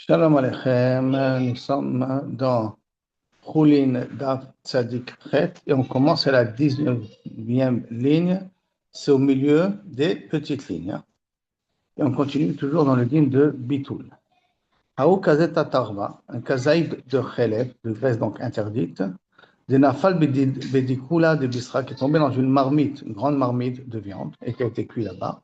Shalom Aleichem, nous sommes dans Choulin Daf Tzadik Chet et on commence à la 19e ligne, c'est au milieu des petites lignes. Et on continue toujours dans le digne de Bitoul. Haou Kazet Tarva, un kazaïd de Chelef, de graisse donc interdite, de Nafal Bedikula de Bisra qui est tombé dans une marmite, une grande marmite de viande et qui a été cuit là-bas.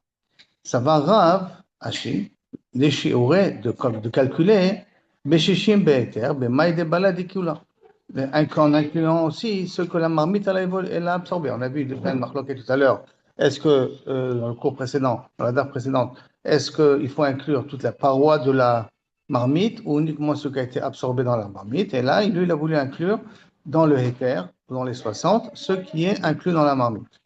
Ça va Rav Hashi, les shiuré de calculer Beshishim Be'eter, Bemaï de Baladikula. En incluant aussi ce que la marmite elle a absorbé. On a vu de plein de marloquets tout à l'heure. Est-ce que, dans le cours précédent, dans la date précédente, est-ce qu'il faut inclure toute la paroi de la marmite ou uniquement ce qui a été absorbé dans la marmite? Et là, lui, il a voulu inclure dans le héter, dans les 60, ce qui est inclus dans la marmite.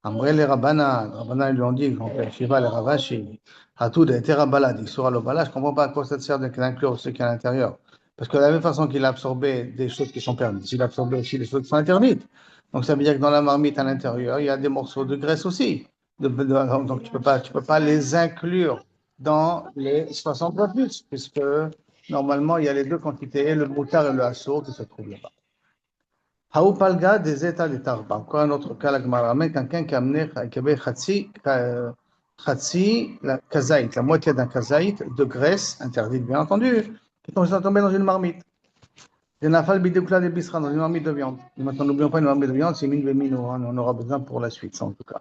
Amré les Rabbanan lui ont dit, on fait Shiva les Ravashi, Hatoud et Terabalad, il sera le balad, je ne comprends pas à quoi ça sert d'inclure ce qui est à l'intérieur. Parce que de la même façon qu'il a absorbé des choses qui sont permises, il a absorbé aussi des choses qui sont interdites. Donc ça veut dire que dans la marmite à l'intérieur, il y a des morceaux de graisse aussi. Donc tu peux pas les inclure dans les 60 fois plus, puisque normalement il y a les deux quantités, le moutard et le assour qui se trouvent là-bas. Haupalga des états de Tarba. Encore un autre cas, la Gemara ramène quelqu'un qui a amené la kazaït, la moitié d'un kazaït de graisse, interdite bien entendu, qui est tombé dans une marmite. Il nafal bidekula de bisra, dans une marmite de viande. Et maintenant, n'oublions pas une marmite de viande, c'est mine on en aura besoin pour la suite, ça en tout cas.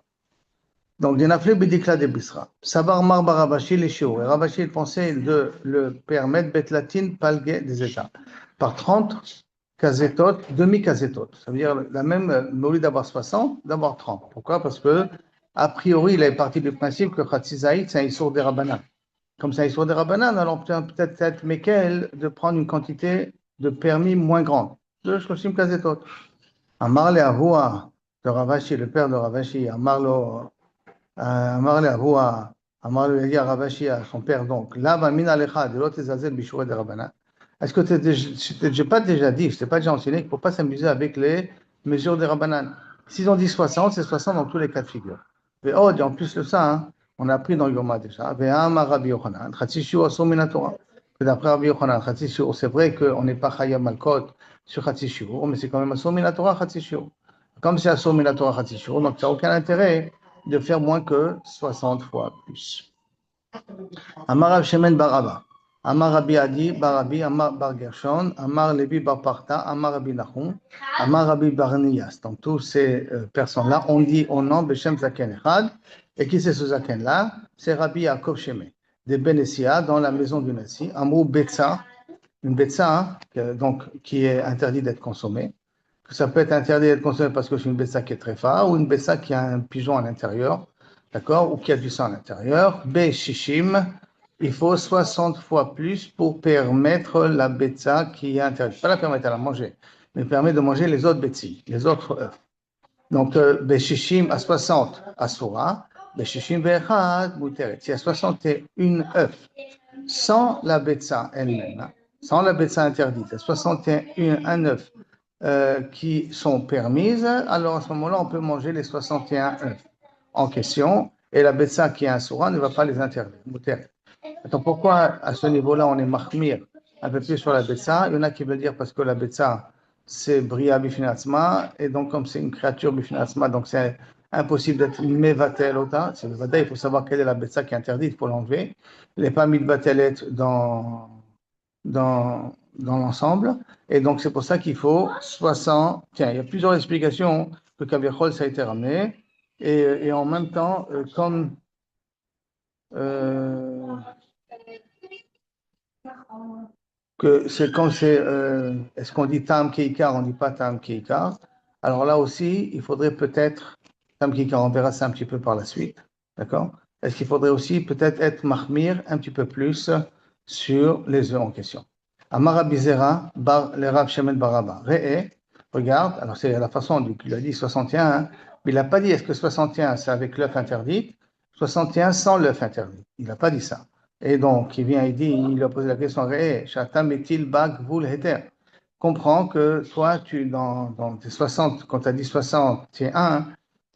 Donc, il nafal bidekula de bisra. Sabar mar barabashi les chiots. Et Rabashi, il pensait de le permettre, betlatine palge des états. Par 30 kazetot, demi-kazetot. Ça veut dire la même, mais au lieu d'avoir 60, d'avoir 30. Pourquoi? Parce que, a priori, il est parti du principe que Khatzizaït, c'est un issour des Rabbanan. Comme c'est un issour des Rabbanan, alors peut-être Mekel de prendre une quantité de permis moins grande. De Shoshim kazetot. Amar le Avoua de Ravashi, le père de Ravashi, Amar le Avoua, Amar le Yahya Ravashi à son père, donc, là, va min alecha, de l'autre Zazel bishoué des Rabbanan. Est-ce que je n'ai pas déjà dit, je t'ai pas déjà enseigné qu'il ne faut pas s'amuser avec les mesures des Rabbanan. S'ils ont dit 60, c'est 60 dans tous les cas de figure. Et oh, en plus de ça, hein, on a appris dans Yoma déjà, Rabbi Yochanan, Chatzishu Asom Minatora. D'après Rabbi Yochanan, Chatzishu, c'est vrai qu'on n'est pas Chayam Malkot sur Chatzishu, mais c'est quand même Asom Minatora Chatzishu. Comme c'est Asom Minatora Chatzishu, donc ça n'a aucun intérêt de faire moins que 60 fois plus. Amar Rav Shemen Baraba. Amar Rabbi Adi, Barabi, Amar Bar Gershon, Amar Levi Bar Parta, Amar Rabbi Nachum, Amar Rabbi Barnias. Donc tous ces personnes-là, on dit au nom Beshem Zaken Echad. Et qui c'est ce Zaken-là? C'est Rabbi Yaakov Shemé, de Benessia, dans la maison du Nassi, Amrou Betsa, une Betsa, donc qui est interdit d'être consommée. Ça peut être interdit d'être consommé parce que c'est une Betsa qui est très phare, ou une Betsa qui a un pigeon à l'intérieur, d'accord, ou qui a du sang à l'intérieur. B. Shishim. Il faut 60 fois plus pour permettre la betza qui est interdite. Pas la permettre à la manger, mais permet de manger les autres betzi, les autres œufs. Donc, Beshishim à 60 asura, Beshishim ve'echad muteret. Il y a 61 œufs sans la betza elle-même, sans la betza interdite. Il y a 61 œufs qui sont permises. Alors, à ce moment-là, on peut manger les 61 œufs en question. Et la betza qui est asura ne va pas les interdire. Muteret. Attends, pourquoi à ce niveau-là on est mahmir un peu plus sur la betsa? Il y en a qui veulent dire parce que la betsa c'est bria bifinatzma et donc comme c'est une créature bifinatzma, donc c'est impossible d'être mevatel ota. C'est le vada, il faut savoir quelle est la betsa qui est interdite pour l'enlever. Elle n'est pas mitbatelet dans l'ensemble et donc c'est pour ça qu'il faut 60. Tiens, il y a plusieurs explications que Kaviachol ça a été ramené et en même temps comme que c'est comme est-ce qu'on dit tam keikar, on ne dit pas tam keikar. Alors là aussi, il faudrait peut-être, tam keikar, on verra ça un petit peu par la suite, d'accord? Est-ce qu'il faudrait aussi peut-être être mahmir un petit peu plus sur les œufs en question? Amara Bizera, le Rav Shemen Baraba. Regarde, alors c'est la façon dont il a dit 61, hein, mais il n'a pas dit est-ce que 61 c'est avec l'œuf interdit, 61 sans l'œuf interdit. Il n'a pas dit ça. Et donc, il vient, il a posé la question, Shatam est-il bag vul heter? Comprends que toi, dans tes 60, quand tu as dit 61,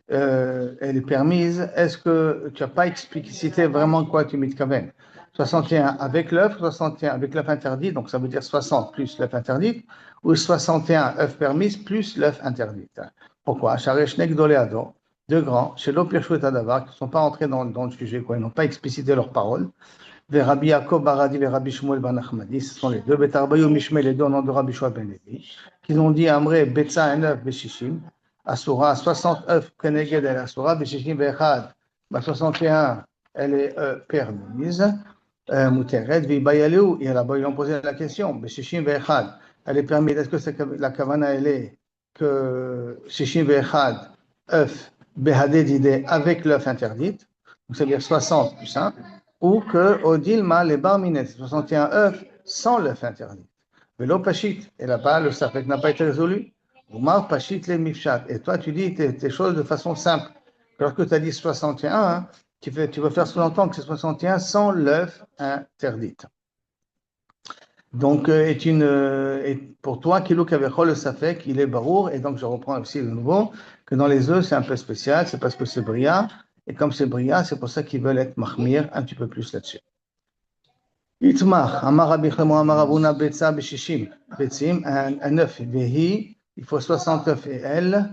elle est permise, est-ce que tu n'as pas explicité vraiment quoi tu mitkaven? 61 avec l'œuf, 61 avec l'œuf interdit, donc ça veut dire 60 plus l'œuf interdit, ou 61 œufs permis plus l'œuf interdit. Pourquoi? Chareshnek doléado, deux grands, chez l'Opirchouet Adavar, qui ne sont pas entrés dans le sujet, quoi, ils n'ont pas explicité leurs paroles. Les Rabbi Yaakov Baradi, les Rabbi Shmuel Ben Achmadi, ce sont les deux, Betarbayou Mishmel, les deux au nom de Rabbi Shua Ben Levi, qui ont dit Amré, Betsa, un œuf, Beshishim, Asura, 60 œufs, Keneged, el Asura, Beshishim, Bechad, 61, elle est permise, Muteret, Vibayalou, et là-bas, ils ont posé la question, Beshishim, Bechad, elle est permise, est-ce que la Kavana, elle est que Shishim, Bechad, œuf, Behadé, d'idée, avec l'œuf interdit, donc ça veut dire 60 plus 1, ou que Odilma les barmines, 61 œufs sans l'œuf interdit. Mais l'eau pachit, et là-bas, le safek n'a pas été résolu. Oumar pachit les mifchat. Et toi, tu dis tes choses de façon simple. Alors que tu as dit 61, hein, tu veux faire sous-entendre que c'est 61 sans l'œuf interdit. Donc, et pour toi, Kilou Kavechol, le safek, il est barour, et donc je reprends aussi de nouveau, que dans les œufs, c'est un peu spécial, c'est parce que c'est brillant, et comme c'est brillant, c'est pour ça qu'ils veulent être mahmir un petit peu plus là-dessus. Itmar, Amar Rabbi Chemo, Amar Abuna, Betsa, Beshishim, Betsim, un œuf, Vehi, il faut 60 œufs, et elle,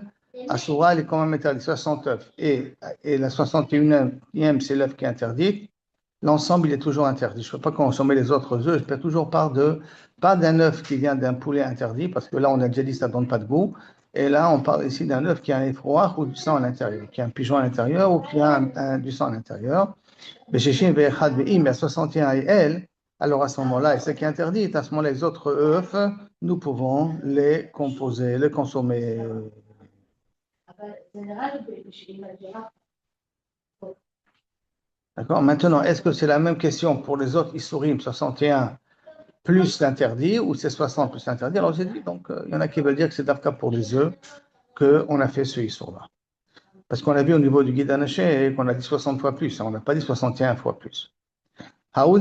Asura, elle est quand même interdite, 60 œufs, et la 61e, c'est l'œuf qui est interdit, l'ensemble, il est toujours interdit. Je ne sais pas consommer les autres œufs, je perds toujours pas d'un œuf qui vient d'un poulet interdit, parce que là, on a déjà dit que ça ne donne pas de goût, et là, on parle ici d'un œuf qui a un effroi ou du sang à l'intérieur, qui a un pigeon à l'intérieur ou qui a du sang à l'intérieur. Mais chez Shin Ve'echad Ve'im, il y a 61 et elle, alors à ce moment-là, et ce qui est interdit, à ce moment-là, les autres œufs, nous pouvons les composer, les consommer. D'accord? Maintenant, est-ce que c'est la même question pour les autres Issourim, 61 plus l'interdit, ou c'est 60 plus l'interdit? Alors j'ai dit, donc, il y en a qui veulent dire que c'est d'Afka pour les œufs qu'on a fait ce Issour-là. Parce qu'on a vu au niveau du guide Anaché qu'on a dit 60 fois plus, on n'a pas dit 61 fois plus. Celui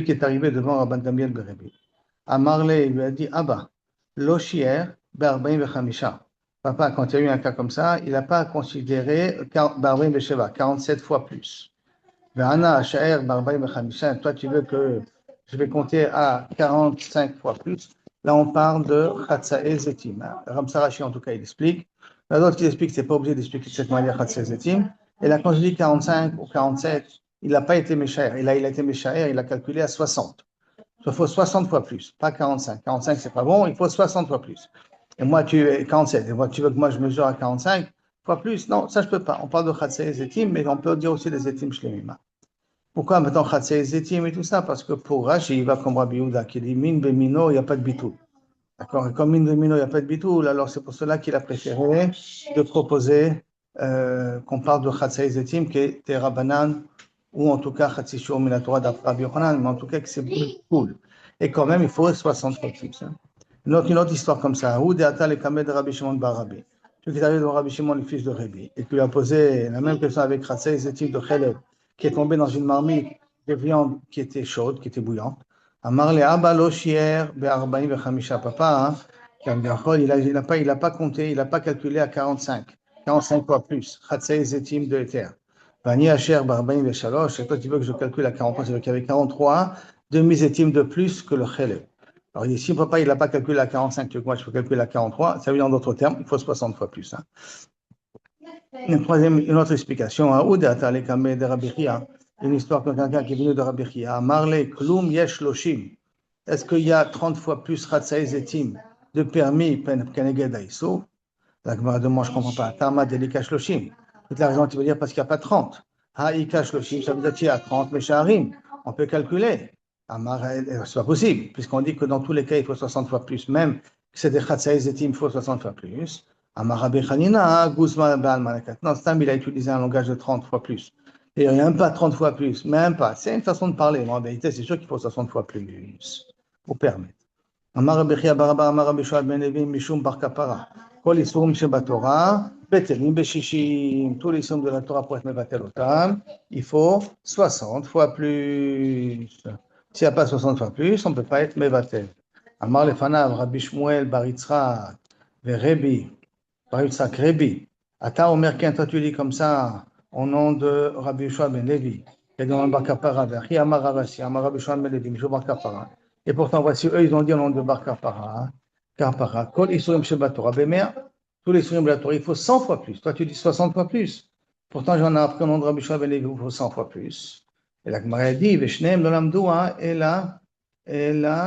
qui est arrivé devant Rabban Gamliel Berebi, Amarle, il lui a dit, Abba, l'oshier, Barbaim Bechamisha. Papa, quand il y a eu un cas comme ça, il n'a pas considéré Barbaim Becheva, 47 fois plus. Ve'ana, Shaer, Barbaim Bechamisha, toi tu veux que je vais compter à 45 fois plus. Là, on parle de Chatsae Zetim. Ramsarashi, en tout cas, il explique. Il y en a d'autres qui expliquent que ce n'est pas obligé d'expliquer de cette manière Chatsae Zetim. Et là, quand je dis 45 ou 47, il n'a pas été Méchaer. Il a été Méchaer, il a calculé à 60. Il faut 60 fois plus, pas 45. 45, c'est pas bon, il faut 60 fois plus. Et moi, tu es 47. Et moi, tu veux que moi, je mesure à 45 fois plus? Non, ça, je peux pas. On parle de Chatsae Zetim, mais on peut dire aussi des Zetim Shlemima. Pourquoi maintenant Chatsae Zetim et tout ça? Parce que pour Rashi, il va comme Rabbi Yehuda, qui dit Min Bemino, il n'y a pas de bitou. D'accord? Et comme Min Bemino, il n'y a pas de bitou, alors c'est pour cela qu'il a préféré de proposer qu'on parle de Chatsae Zetim, qui est Terabanan, ou en tout cas Chatzishur Minatora d'Rabbi Yochanan, mais en tout cas que c'est cool. Et quand même, il faut 60 fois plus. Hein. Une autre histoire comme ça. Où Deata le Kamed de Rabbi Shimon Bar Rabbi. Celui qui est arrivé devant Rabbi Shimon, le fils de Rabbi, et qui lui a posé la même question avec Chatsae Zetim de Chelev, qui est tombé dans une marmite de viande qui était chaude, qui était bouillante. Amar le Abba lo shier be'arbaim vechamisha. Papa, hein, il n'a pas compté, il n'a pas calculé à 45 fois plus. Chatsae Zetim de Ether. Vani Asher Barbaim Veshalosh, et toi tu veux que je calcule à 43, c'est-à-dire qu'il y avait 43 demi-zétim de plus que le Chelev. Alors ici, papa, il n'a pas calculé à 45, tu veux que moi je peux calculer à 43, ça veut dire en d'autres termes, il faut 60 fois plus. Hein. Une autre explication, une histoire de quelqu'un qui est venu de Rabbi Chia, Marle, Klum Yesh Loshim. Est-ce qu'il y a 30 fois plus Chatsae Zetim de permis Keneged Aïsou? La Gemara demande, je ne comprends pas. Tama Delikash Loshim. Toute la raison, tu veux dire parce qu'il n'y a pas 30. Haïkash Loshim, ça veut dire qu'il y a 30 Mesharim. On peut calculer. C'est pas possible, puisqu'on dit que dans tous les cas, il faut 60 fois plus. Même que c'est des Chatsae Zetim, il faut 60 fois plus. Amarabe Chanina, Guzma Baalmanakat. Non, Stam, il a utilisé un langage de 30 fois plus. Et il n'y a même pas 30 fois plus, même pas. C'est une façon de parler. Mais en vérité, c'est sûr qu'il faut 60 fois plus pour permettre. Amarabe Chia Baraba, Amarabe Shoad Ben Levi, Mishum Bar Kapara. Kol Isurum Shebatorah, Betelim Beshishim. Tous les sons de la Torah pour être Mevatel Otam, il faut 60 fois plus. S'il n'y a pas 60 fois plus, on ne peut pas être Mevatel. Amar Lefanav, Rabbi Shmuel, Bar Yitzchak, Verebi. Par Yitzhak, Rebi, Ata Omer, toi tu dis comme ça, au nom de Rabbi Yoshua ben Levi, et dans le Bar Kapara, Vechi Amar Ravasi, Amar Rabbi Yoshua ben Levi, Mishou Bar Kapara. Et pourtant, voici, eux, ils ont dit au nom de Bar Kapara, Kapara, Kol Isurim Sheba Torah, Bemer, tous les Isurim de la Torah, il faut 100 fois plus. Toi, tu dis 60 fois plus. Pourtant, j'en ai appris au nom de Rabbi Yoshua ben Levi, il faut 100 fois plus. Et la Gemara dit, Veshneem lo lamdoua, et là,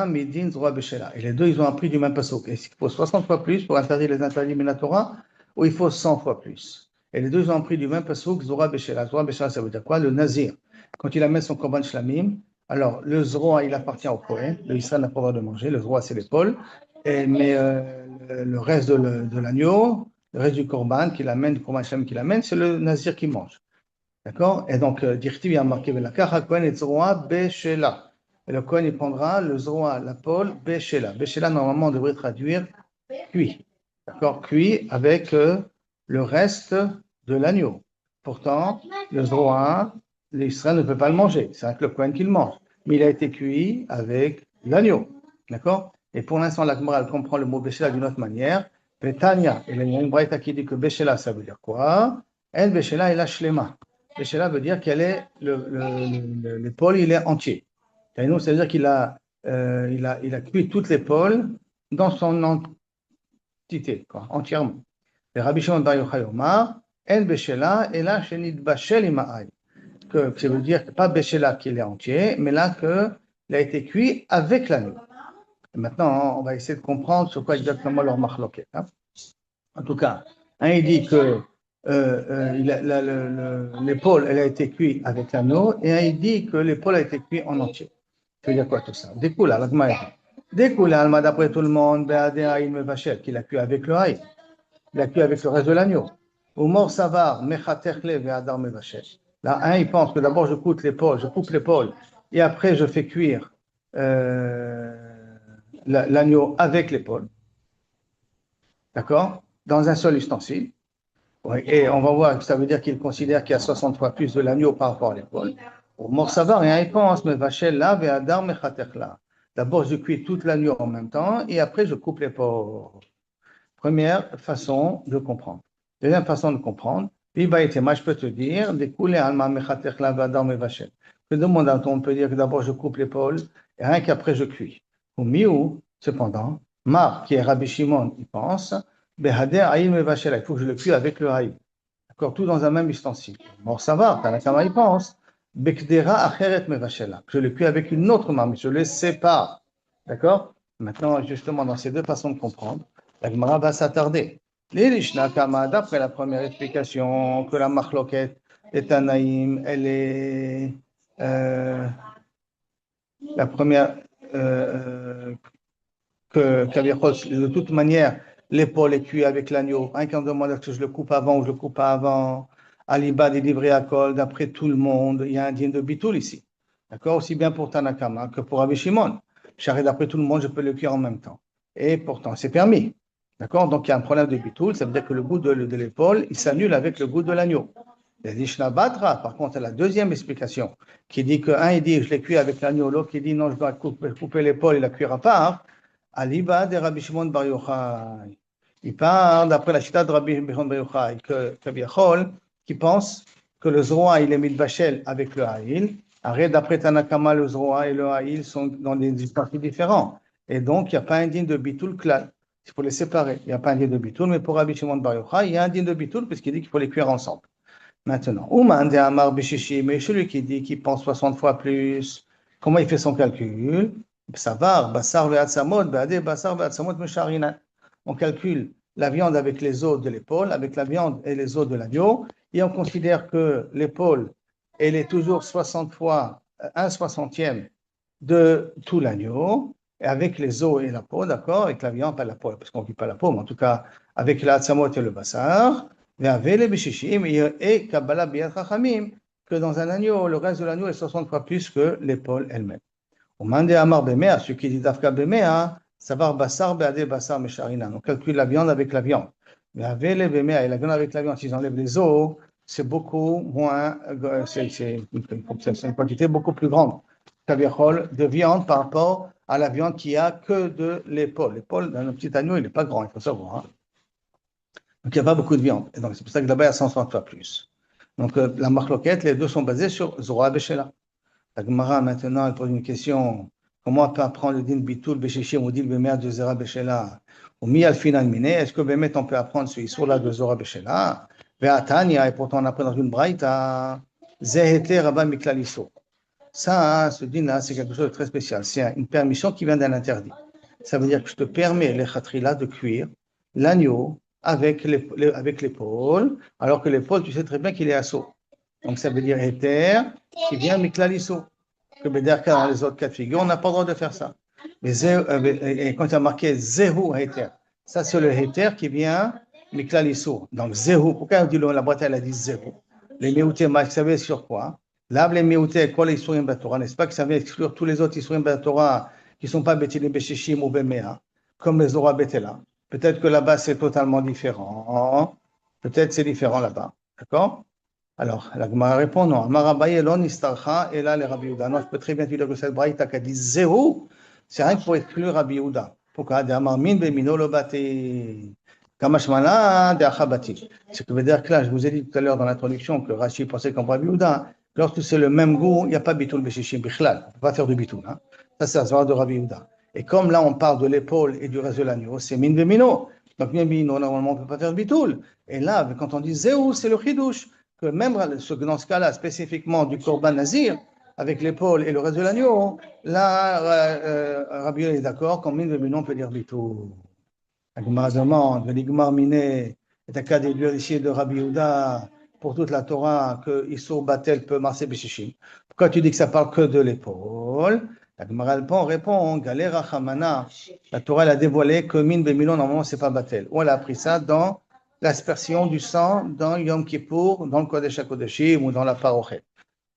Midin Zora Beshela. Et les deux, ils ont appris du même pasuk. Est-ce qu'il faut 60 fois plus pour interdire les interdits de la Torah, ou il faut 100 fois plus? Et les deux, ils ont appris du même pasuk, Zora Beshela. Zora Beshela, ça veut dire quoi? Le Nazir. Quand il amène son korban shlamim, alors le Zora, il appartient au Kohen. Le Israël n'a pas le droit de manger. Le Zora, c'est l'épaule. Mais le reste de l'agneau, le reste du korban qu'il amène, du korban shlamim qu'il amène, c'est le Nazir qui mange. D'accord? Et donc, Dirtiv, il y a marqué Velakach, Kohen et Zora Beshela. Et le Kohen, il prendra le Zora, la pôle, Beshela. Beshela, normalement, on devrait traduire cuit. D'accord? Cuit avec le reste de l'agneau. Pourtant, le Zora, l'Israël ne peut pas le manger. C'est avec le Kohen qu'il mange. Mais il a été cuit avec l'agneau. D'accord? Et pour l'instant, la Gemara, elle comprend le mot Beshela d'une autre manière. Betania. Et il y a une braïta qui dit que Beshela, ça veut dire quoi? Elle, Beshela, est la Shlema. Beshela veut dire qu'elle est l'épaule, il est entier. Et nous, c'est-à-dire qu'il a, il a cuit toute l'épaule dans son entité, quoi, entièrement. Et Rabbi Shimon bar Yochai Omar, En Beshela, et là, Shenit Bashel Ima'ai. Que ça veut dire que pas Beshela qu'il est entier, mais là qu'il a été cuit avec l'agneau. Maintenant, on va essayer de comprendre sur quoi exactement leur marloquet. Hein. En tout cas, un, il dit que l'épaule, elle a été cuite avec l'agneau, et un, il dit que l'épaule a été cuite en entier. Ça veut dire quoi tout ça? Découle, Alma, d'après tout le monde, qu'il a cuit avec le haï, il a cuit avec le reste de l'agneau. Ou mort savar, mechatechle ve'adar mevashel. Là, un, il pense que d'abord je coupe l'épaule, et après je fais cuire l'agneau avec l'épaule. D'accord? Dans un seul ustensile. Oui, et on va voir que ça veut dire qu'il considère qu'il y a 60 fois plus de l'agneau par rapport à l'épaule. Au mort savoir, et il pense, mais vachel là, ve'adar mechatechla. D'abord, je cuis toute l'agneau en même temps, et après, je coupe l'épaule. Première façon de comprendre. Deuxième façon de comprendre, moi, je peux te dire, découler alma mechatechla ve'adar mevachel. Que demande on peut dire que d'abord, je coupe l'épaule, et rien qu'après, je cuis. Au miou, cependant, Mar, qui est Rabbi Shimon, il pense, il faut que je le cuise avec le haï. D'accord, tout dans un même ustensile. Bon, ça va, Tanakama il pense. Bekdera acheret mevashela. Je le cuis avec une autre marmite, je le sépare. D'accord? Maintenant, justement, dans ces deux façons de comprendre, la Gemara va s'attarder. L'Elishna Kama, d'après la première explication, que la machloket des Tanaïm, elle est la première que de toute manière, l'épaule est cuite avec l'agneau. Un qui en demande est-ce que je le coupe avant ou je le coupe pas avant. Alibad est livré à col, d'après tout le monde, il y a un dîne de bitoul ici. D'accord? Aussi bien pour Tanakama que pour Rabbi Shimon. J'arrête d'après tout le monde, je peux le cuire en même temps. Et pourtant, c'est permis. D'accord? Donc, il y a un problème de bitoul, ça veut dire que le goût de l'épaule, il s'annule avec le goût de l'agneau. La Dishna Batra, par contre, la deuxième explication, qui dit que un, il dit je l'ai cuit avec l'agneau, l'autre qui dit non, je dois couper l'épaule et la cuire à part. Aliba de Rabbi Shimon bar Yochai. Il parle d'après la chita de Rabbi Shimon bar Yochai, qui pense que le Zroa, il est mitbachel avec le Haïl. Arrête, d'après Tanakama, le Zroa et le Haïl sont dans des parties différents. Et donc, il n'y a pas un digne de Bitoul klal. Il faut les séparer. Il n'y a pas un digne de Bitoul, mais pour Rabbi Shimon bar Yochai, il y a un digne de Bitoul, puisqu'il dit qu'il faut les cuire ensemble. Maintenant, Ouman de Amar Bishishi, mais celui qui dit qu'il pense 60 fois plus, comment il fait son calcul? Savar, Bassar ve'atzamot, Be'adeh, Bassar ve'atzamot, Mesharina. On calcule la viande avec les os de l'épaule, avec la viande et les os de l'agneau, et on considère que l'épaule, elle est toujours 60 fois, 1/60e de tout l'agneau, et avec les os et la peau, d'accord? Avec la viande, pas la peau, parce qu'on ne cuit pas la peau, mais en tout cas, avec la atzamot et le bassar, et Kabbalah Biyad Chachamim, que dans un agneau, le reste de l'agneau est 60 fois plus que l'épaule elle-même. Au Mande Amar Bemea, celui qui dit Dafka Bemea, Savar Bassar Beade Bassar Mesharina. On calcule la viande avec la viande. Mais avec les Bemea et la viande avec la viande, s'ils enlèvent les os, c'est beaucoup moins, c'est une quantité beaucoup plus grande de viande par rapport à la viande qui a que de l'épaule. L'épaule d'un petit agneau, il n'est pas grand, il faut savoir. Hein. Donc, il n'y a pas beaucoup de viande. Et donc, c'est pour ça que là-bas, il y a 160 fois plus. Donc, la marloquette, les deux sont basés sur Zora Beshela. La Gemara, maintenant, elle pose une question. Comment on peut apprendre le din bitul beshishim ou din bemer de Zora Beshela ou mi alfinan mine? Est-ce que Bemet, on peut apprendre ce issur-là de Zora Beshela? Ve'atania, et pourtant on apprend dans une braïta, Zehete Rabba Miklaliso. Ça, ce din-là, c'est quelque chose de très spécial. C'est une permission qui vient d'un interdit. Ça veut dire que je te permets, les khatrila, de cuire l'agneau avec l'épaule, alors que l'épaule, tu sais très bien qu'il est assaut. Donc ça veut dire héter qui vient miklaliso. Que dans les autres cas de figure, on n'a pas le droit de faire ça. Mais et quand il y a marqué zehu héter, ça c'est le héter qui vient miklaliso. Donc zehu, pourquoi on dit la boîte elle a dit zehu? Les méoutés, vous savez sur quoi? Là, les méoutés, quoi les isurim batora, n'est-ce pas que ça vient exclure tous les autres isurim batora qui ne sont pas bétilim beshishim ou bemea, comme les zora betela. Peut-être que là-bas c'est totalement différent. Peut-être c'est différent là-bas. D'accord? Alors, la Gemara répond non. Amarabaye lo nistarcha et là les Rabbi Yehuda. Non, je peux très bien dire que cette braïta qui a dit zéro, c'est rien que pour exclure Rabbi Yehuda. Pourquoi? De amar min bemino lo bati. Kamashmana de achabati. Ce qui veut dire que là, je vous ai dit tout à l'heure dans l'introduction que Rashi pensait comme Rabbi Yehuda. Lorsque c'est le même goût, il n'y a pas bitul beshishim bichlal. On ne peut pas faire de bitul. Hein. Ça, c'est la soirée de Rabbi Yehuda. Et comme là, on parle de l'épaule et du reste de l'agneau, c'est min bemino. Donc, min bemino, normalement, on ne peut pas faire de bitul. Et là, quand on dit zéou, c'est le chidouche. Que même dans ce cas-là, spécifiquement du Korban Nazir, avec l'épaule et le reste de l'agneau, là, Rabbi est d'accord, comme mine de on peut dire bitou. La Gemara demande, l'Igmar miné, est un cas déduire ici de Rabbi Yehuda pour toute la Torah que Issur Batel peut marcher Beshishim. Pourquoi tu dis que ça parle que de l'épaule? La Gemara répond, Galera Chamana, la Torah elle a dévoilé que mine de normalement c'est pas Batel. Ou elle a appris ça dans l'aspersion du sang dans Yom Kippour, dans le Kodesh HaKodeshim ou dans la Parochet.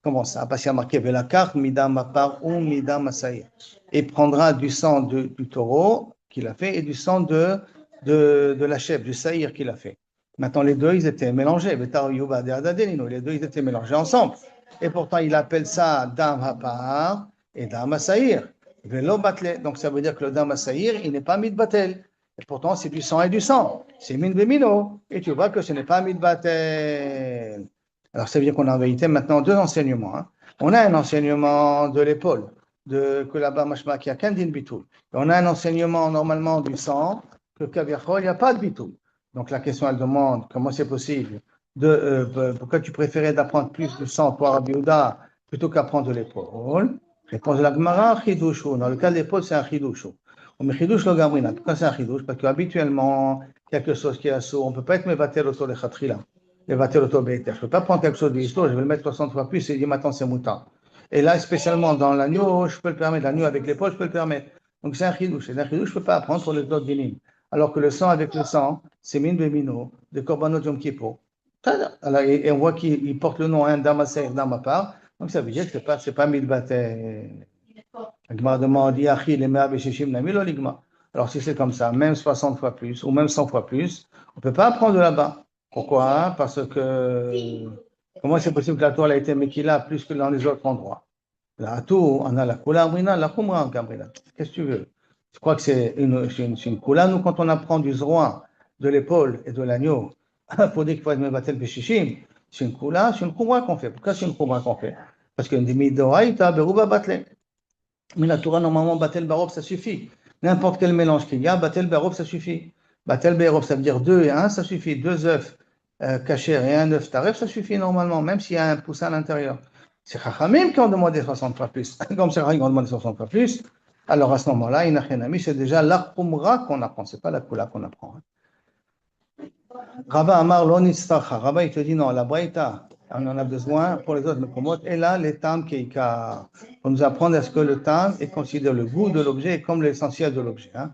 Comment ça? Parce qu'il y a marqué Velakar, Midam Apar ou Midam Asaïr. Et prendra du sang du taureau qu'il a fait et du sang de la chèvre, du saïr qu'il a fait. Maintenant, les deux, ils étaient mélangés. Les deux, ils étaient mélangés ensemble. Et pourtant, il appelle ça Dam Apar et Dam Asaïr. Velo Batle. Donc, ça veut dire que le Dam Asaïr, il n'est pas Midbatel. Et pourtant, c'est du sang et du sang. C'est min bemino. Et tu vois que ce n'est pas midbatel. Alors, ça veut dire qu'on a en vérité maintenant deux enseignements. Hein. On a un enseignement de l'épaule, que là-bas, mashma, qui a qu'un din bitul. Et on a un enseignement normalement du sang, que kavirchol, il n'y a pas de bitul. Donc, la question, elle demande comment c'est possible, pourquoi tu préférais d'apprendre plus du sang, toi, Rabbi Yehuda, plutôt qu'apprendre de l'épaule. Réponse de la Gemara, chidushu. Dans le cas de l'épaule, c'est un chidushu. Mais chidouche lo gamrina. Pourquoi c'est un chidouche? Parce qu'habituellement, quelque chose qui est assaut, on ne peut pas être mevatel auto le chatrila, mevatel auto beiter. Je ne peux pas prendre quelque chose d'histoire, je vais le mettre 60 fois plus et dire maintenant c'est moutant. Et là, spécialement dans l'agneau, je peux le permettre. L'agneau avec l'épaule, je peux le permettre. Donc c'est un chidouche. Et un chidouche, je ne peux pas apprendre pour les autres dinim. Alors que le sang avec le sang, c'est min bemino, de korbanot yom kippo. Et on voit qu'il porte le nom, un damaser, damapar. Donc ça veut dire que ce n'est pas midbatel. Alors si c'est comme ça, même 60 fois plus ou même 100 fois plus, on ne peut pas apprendre de là-bas. Pourquoi? Parce que comment c'est possible que la Torah a été Mekila plus que dans les autres endroits? Là, tout, on a la Kula Amrina, la Khumra Gamrina. Qu'est-ce que tu veux? Je crois que c'est une Kula. Nous, quand on apprend du Zroin, de l'épaule et de l'agneau, pour dire qu'il faut être Mevatel Beshishim, c'est une Kula, c'est une Khumra qu'on fait. Pourquoi c'est une Khumra qu'on fait? Parce qu'on dit Midoraïta, Beruba Batle. Mais la Torah, normalement, Batel Barov, ça suffit. N'importe quel mélange qu'il y a, Batel Barov, ça suffit. Batel Barov, ça veut dire 2 et 1, ça suffit. 2 œufs cachés et un œuf taref, ça suffit normalement, même s'il y a un poussin à l'intérieur. C'est Chachamim qui ont demandé 60 fois plus. Comme c'est Chachamim qui ont demandé 60 fois plus, alors à ce moment-là, Inachenami, c'est déjà la Khumra qu'on apprend, c'est pas la Kula qu'on apprend. Rabba Amar lo nitztacha. Rabba, il te dit non, la Braïta, on en a besoin pour les autres mekomot. Et là, les tam keika. On nous apprend à ce que le tam est considéré le goût de l'objet comme l'essentiel de l'objet. Hein.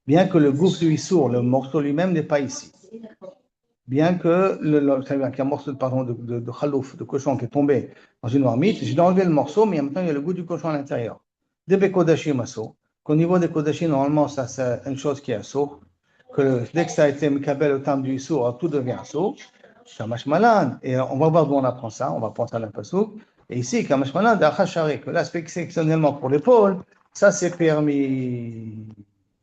Bien que le goût du issour, le morceau lui-même n'est pas ici. Bien que qu'il y a un morceau de khalouf, de cochon qui est tombé dans une marmite, j'ai enlevé le morceau, mais en même temps, il y a le goût du cochon à l'intérieur. Des kodashim asso. Qu'au niveau des kodashim, normalement, ça c'est une chose qui est asso. Que dès que ça a été mekabel au temps du issour, tout devient asso. Kamash malan. Et on va voir d'où on apprend ça. On va prendre ça dans le pasouk. Et ici, Kamash malan d'achashare, que là, exceptionnellement pour l'épaule, ça c'est permis.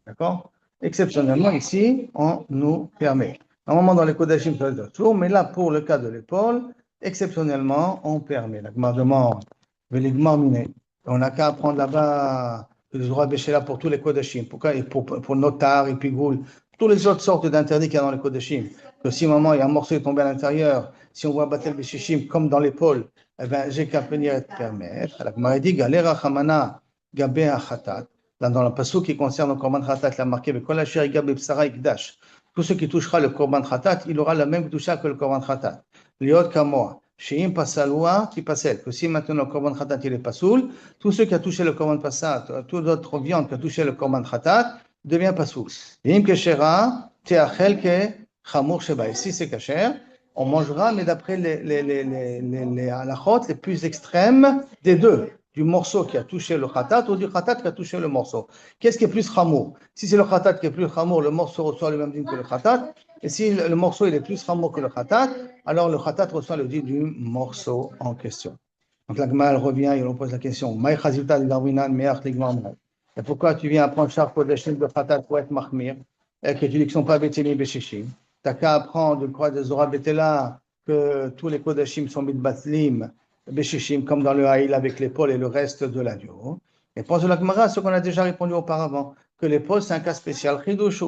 D'accord? Exceptionnellement, ici, on nous permet. Normalement, dans les Kodashim, ça doit être toujours, mais là, pour le cas de l'épaule, exceptionnellement, on permet. La Gemara demande, Veligmar miné. On n'a qu'à apprendre là-bas le Zohar Béchéla pour tous les Kodashim. Pourquoi? Et pour Notar et Pigoul, toutes les autres sortes d'interdits qu'il y a dans les Kodashim. Que si moment il y a un morceau qui est tombé à l'intérieur, si on voit Batel Béchichim comme dans l'épaule, eh ben, j'ai qu'à venir et te permettre. La Gemara dit, Galera Chamana Gabé Achatat. Là, dans le passage qui concerne le Korban Khatat, il a marqué Kol Asher Gabé Psara Ikdash. Tout ce qui touchera le Korban Khatat, il aura la même toucha que le Korban Khatat. Liot Kamoa. Sheim Pasaloua, qui passait. Que si maintenant le Korban Khatat il est pas soul, tous ceux qui ont touché le Korban Passat, toute autre viande qui a touché le Korban Khatat, devient pas soul. Yim Keshera, Teachel Ke Chamour Sheba. Si c'est kasher, on mangera, mais d'après les halachot les plus extrêmes des deux. Du morceau qui a touché le khatat ou du khatat qui a touché le morceau. Qu'est-ce qui est plus chamour? Si c'est le khatat qui est plus chamour, le morceau reçoit le même dîme que le khatat. Et si le morceau il est plus chamour que le khatat, alors le khatat reçoit le dîme du morceau en question. Donc la Gemara revient et on pose la question. Et pourquoi tu viens apprendre chaque kodashim de khatat pour être mahmir et que tu dis qu'ils ne sont pas bétélim béchishim? T'as qu'à apprendre de quoi de Zora Betela que tous les kodashim sont mitbatlim Béchichim, comme dans le haïl avec l'épaule et le reste de l'agneau. Et pense de la Gemara, ce qu'on a déjà répondu auparavant, que l'épaule, c'est un cas spécial, chidushu.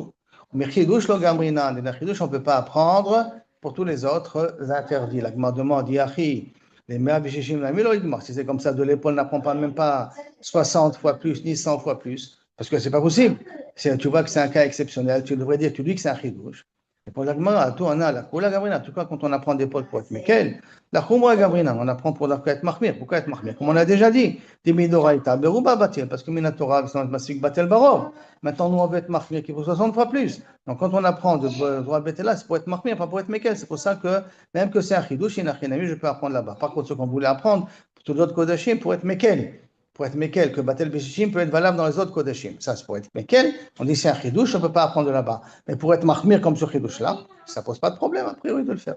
Mais chidouche, le gamrinan, et la chidouche, on ne peut pas apprendre pour tous les autres interdits. La Gemara demande, yachi, les mea béchichim, la miloïdma. Si c'est comme ça, de l'épaule, n'apprend pas même pas 60 fois plus, ni 100 fois plus, parce que c'est pas possible. Tu vois que c'est un cas exceptionnel, tu devrais dire, tu dis que c'est un chidouche. Et pour la Gemara, tout on a la Koula Gabrina, en tout cas quand on apprend des potes pour être Mekel, la Khumra Gabrina, on apprend pour être Mahmir. Pourquoi être Mahmir? Comme on a déjà dit, Timidoraïta, Beruba Batil, parce que Minatora, c'est Masik Batel Barov. Maintenant, nous on veut être Mahmir qui vaut 60 fois plus. Donc quand on apprend de droit Betela, c'est pour être Mahmir, pas pour être Mekel. C'est pour ça que même que c'est un Chidouche, je peux apprendre là-bas. Par contre, ce qu'on voulait apprendre, pour tous les autres Kodashim, pour être Mekel. Pour être Mekel, que Batel Béchichim peut être valable dans les autres Kodashim. Ça, c'est pour être Mekel. On dit c'est un Chidouche, on ne peut pas apprendre de là-bas. Mais pour être Mahmir comme ce Chidouche-là, ça ne pose pas de problème, a priori, de le faire.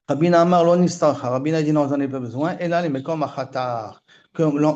Rabina Amar lo nistarcha. Rabina dit non, vous n'en avez pas besoin. Et là, les mekom achatar.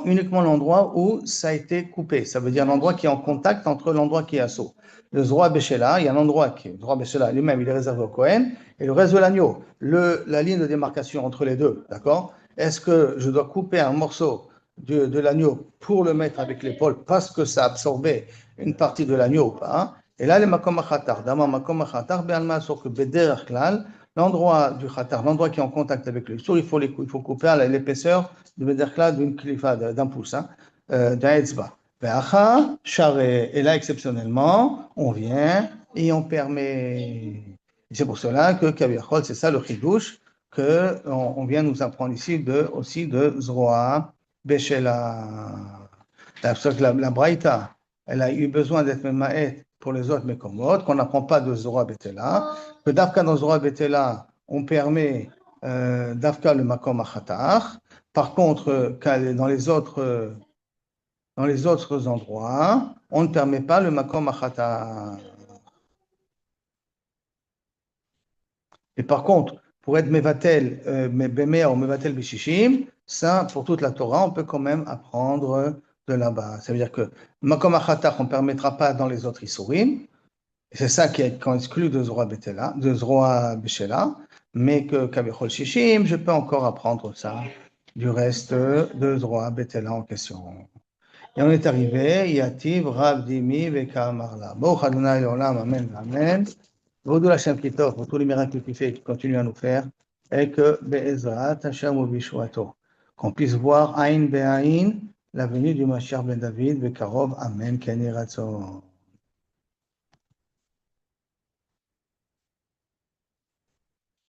Uniquement l'endroit où ça a été coupé. Ça veut dire l'endroit qui est en contact entre l'endroit qui est assaut. Le Zroa Béchéla, il y a un endroit qui est. Le Zroa Béchéla lui-même, il est réservé au Kohen. Et le reste de l'agneau, la ligne de démarcation entre les deux, d'accord? Est-ce que je dois couper un morceau de l'agneau pour le mettre avec l'épaule parce que ça a absorbé une partie de l'agneau ou pas? Et là, les makom achatar. D'abord, makom achatar, be'alma, sauf que beder klal, l'endroit du khatar, l'endroit qui est en contact avec le sourd, il faut couper à l'épaisseur de Bederkla d'une klifa, d'un pouce, d'un etzba. Et là, exceptionnellement, on vient et on permet. C'est pour cela que Kaviachol, c'est ça le chidouche, qu'on vient nous apprendre ici aussi de Zroa Beshela. La Braïta, elle a eu besoin d'être memaet pour les autres Mekomot, qu'on n'apprend pas de Zora Betela, que Dafka dans Zora Betela, on permet Dafka le Makom Achatar. Par contre, dans les autres endroits, on ne permet pas le Makom Achatar. Et par contre, pour être Mevatel, Bemea ou Mevatel Bishishim, ça, pour toute la Torah, on peut quand même apprendre de là-bas. Ça veut dire que Makom Achatar, on ne permettra pas dans les autres Isurim. C'est ça qui est exclu de Zroa Betela, de Zroa Beshela, mais que Kavichol Shishim, je peux encore apprendre ça du reste de Zroa Betela en question. Et on est arrivé, Yativ, Rav Dimi, Veka Amarla. Baruch Adonai Leolam, Amen, Amen. Vaudou Hashem Kitov, pour tous les miracles qu'il fait et qu'il continue à nous faire, et que Be'ezrat Hashem ou Bishwato, qu'on puisse voir Aïn Be'aïn, la venue du Mashiach Ben David, Bekarov, Amen, Keni Ratzon.